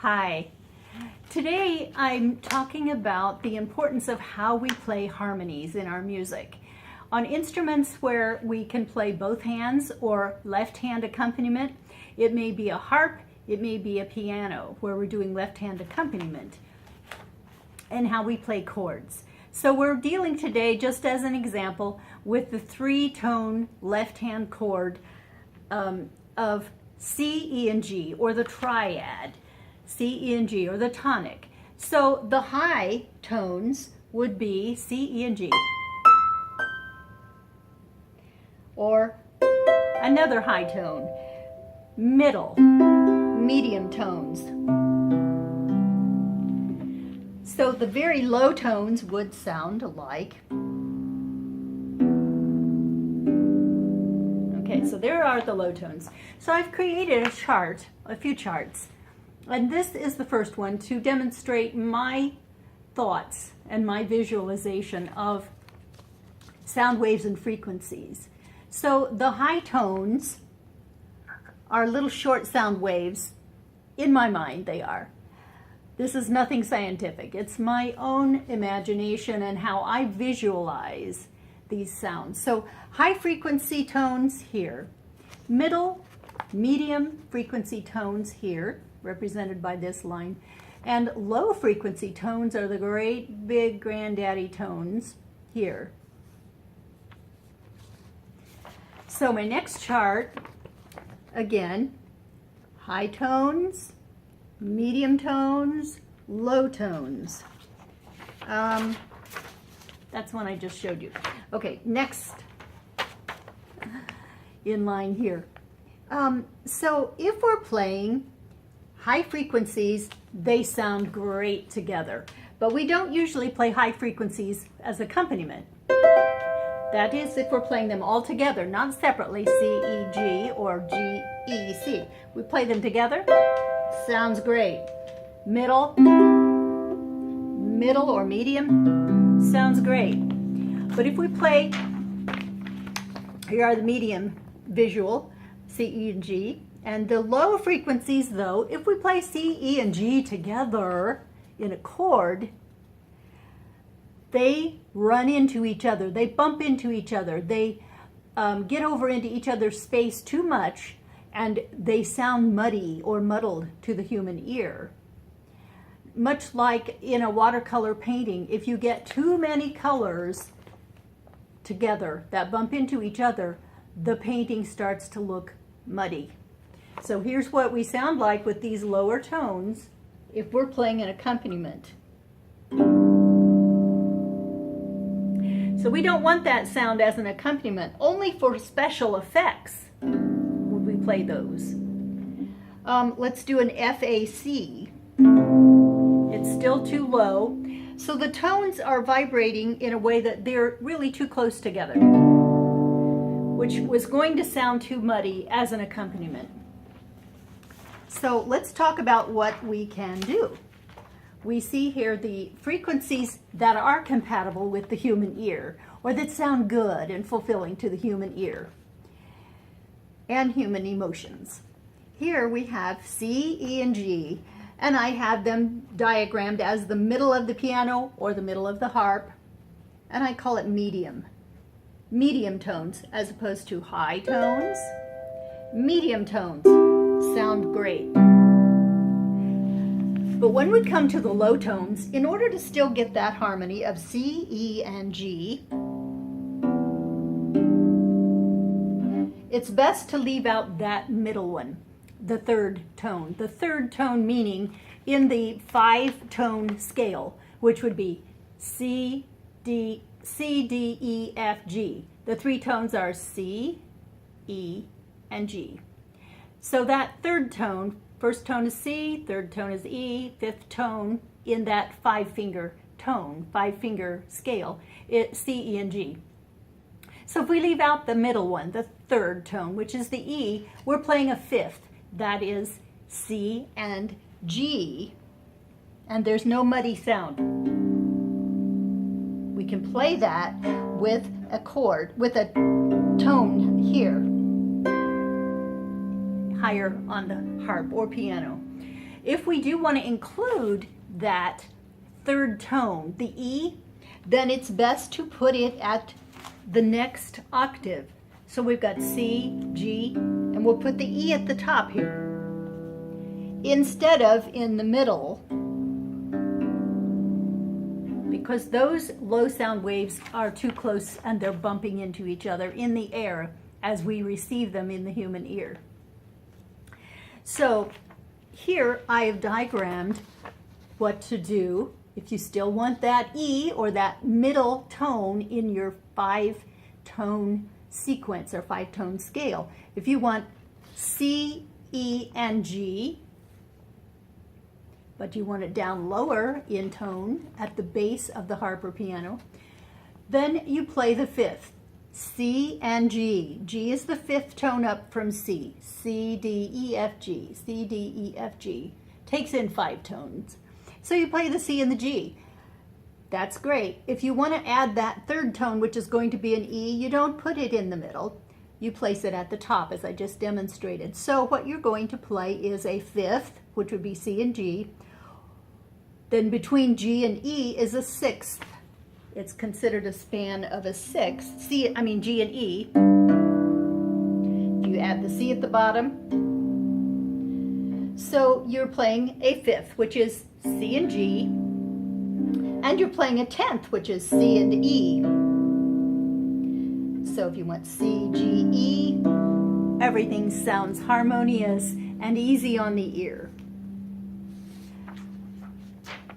Hi. Today I'm talking about the importance of how we play harmonies in our music. On instruments where we can play both hands or left hand accompaniment, it may be a harp, it may be a piano where we're doing left hand accompaniment, and how we play chords. So we're dealing today, just as an example, with the three-tone left-hand chord of C, E, and G, or the triad, C, E, and G, or the tonic. So the high tones would be C, E, and G, or another high tone, middle, medium tones. So the very low tones would sound like, okay, so there are the low tones. So I've created a chart, a few charts, and this is the first one to demonstrate my thoughts and my visualization of sound waves and frequencies. So the high tones are little short sound waves. In my mind, they are. This is nothing scientific. It's my own imagination and how I visualize these sounds. So high frequency tones here, middle, medium frequency tones here, represented by this line, and low frequency tones are the great big granddaddy tones here. So my next chart, again, high tones, medium tones, low tones. That's one I just showed you. Okay, next in line here. So if we're playing high frequencies, they sound great together, but we don't usually play high frequencies as accompaniment. That is if we're playing them all together, not separately, C, E, G, or G, E, C. We play them together. Sounds great. Middle or medium, sounds great. But if we play, here are the medium visual, C, E, and G, and the low frequencies though, if we play C, E, and G together in a chord, they run into each other, they bump into each other, they get over into each other's space too much, and they sound muddy or muddled to the human ear. Much like in a watercolor painting, if you get too many colors together that bump into each other, the painting starts to look muddy. So here's what we sound like with these lower tones if we're playing an accompaniment. So we don't want that sound as an accompaniment. Only for special effects would we play those. Let's do an FAC. It's still too low. So the tones are vibrating in a way that they're really too close together, which was going to sound too muddy as an accompaniment. So let's talk about what we can do. We see here the frequencies that are compatible with the human ear, or that sound good and fulfilling to the human ear and human emotions. Here we have C, E, and G, and I have them diagrammed as the middle of the piano or the middle of the harp, and I call it medium. Medium tones as opposed to high tones. Medium tones sound great. But when we come to the low tones, in order to still get that harmony of C, E, and G, it's best to leave out that middle one, the third tone. The third tone meaning in the 5-tone scale, which would be C, D, E, F, G. The three tones are C, E, and G. So that third tone, first tone is C, third tone is E, fifth tone in that 5-finger tone, 5-finger scale, it's C, E, and G. So if we leave out the middle one, the third tone, which is the E, we're playing a fifth. That is C and G, and there's no muddy sound. We can play that with a chord, with a tone here, higher on the harp or piano. if we do want to include that third tone, the E, then it's best to put it at the next octave. So we've got C, G, and we'll put the E at the top here instead of in the middle, because those low sound waves are too close and they're bumping into each other in the air as we receive them in the human ear. So here I have diagrammed what to do if you still want that E or that middle tone in your 5-tone sequence or 5-tone scale. If you want C, E, and G, but you want it down lower in tone at the base of the harp or piano, then you play the 5th, C and G. G is the 5th tone up from C. C, D, E, F, G. C, D, E, F, G. Takes in 5 tones. So you play the C and the G. That's great. If you want to add that 3rd tone, which is going to be an E, you don't put it in the middle. You place it at the top, as I just demonstrated. So what you're going to play is a 5th, which would be C and G. Then between G and E is a 6th. It's considered a span of a 6th. G and E. You add the C at the bottom. So you're playing a 5th, which is C and G. And you're playing a 10th, which is C and E. So if you want C, G, E, everything sounds harmonious and easy on the ear.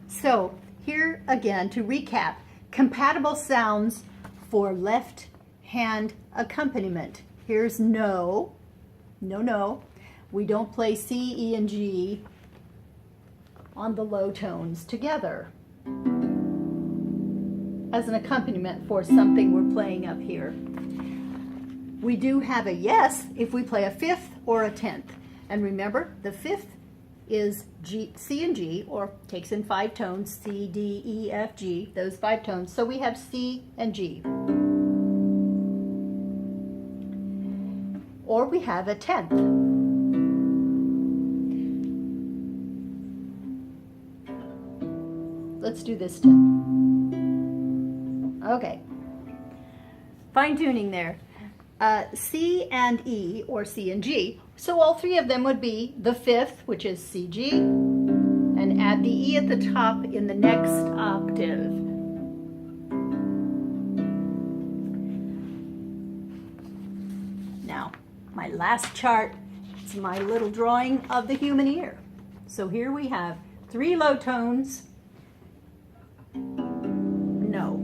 So here again, to recap, compatible sounds for left hand accompaniment. Here's no, no, no. We don't play C, E, and G on the low tones together as an accompaniment for something we're playing up here. We do have a yes if we play a 5th or a 10th. And remember, the 5th is G, C and G, or takes in 5 tones, C, D, E, F, G, those 5 tones. So we have C and G. Or we have a 10th. Let's do this 10th. Okay. Fine tuning there. C and E, or C and G. So all 3 of them would be the 5th, which is C, G, and add the E at the top in the next octave. Now, my last chart is my little drawing of the human ear. So here we have 3 low tones. No,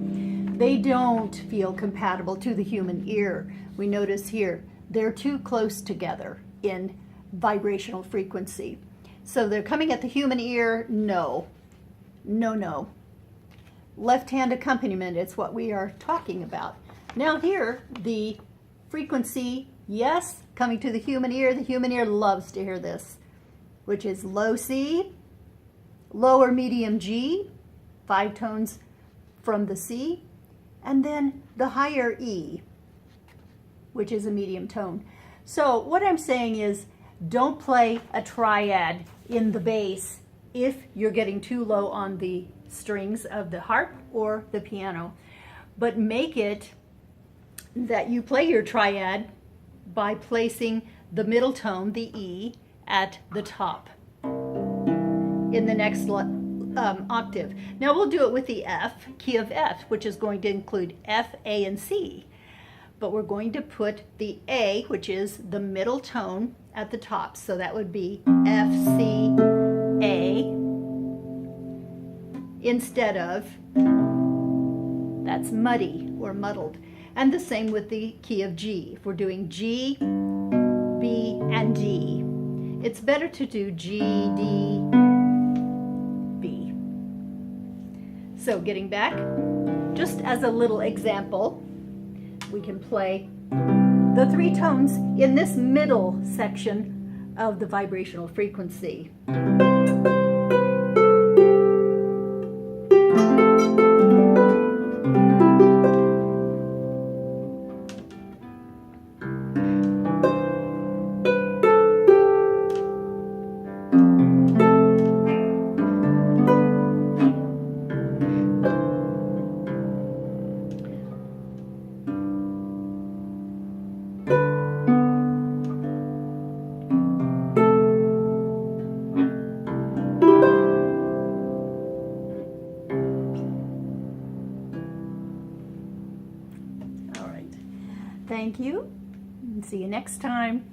they don't feel compatible to the human ear. We notice here, they're too close together in vibrational frequency. So they're coming at the human ear, no, no, no. Left-hand accompaniment is what we are talking about. Now here, the frequency, yes, coming to the human ear loves to hear this, which is low C, lower medium G, 5 tones from the C, and then the higher E, which is a medium tone. So what I'm saying is, don't play a triad in the bass if you're getting too low on the strings of the harp or the piano. But make it that you play your triad by placing the middle tone, the E, at the top in the next octave. Now we'll do it with the F, key of F, which is going to include F, A, and C. But we're going to put the A, which is the middle tone, at the top. So that would be F, C, A, instead of, that's muddy or muddled. And the same with the key of G. If we're doing G, B, and D, it's better to do G, D, B. So getting back, just as a little example, we can play the 3 tones in this middle section of the vibrational frequency. thank you. And see you next time.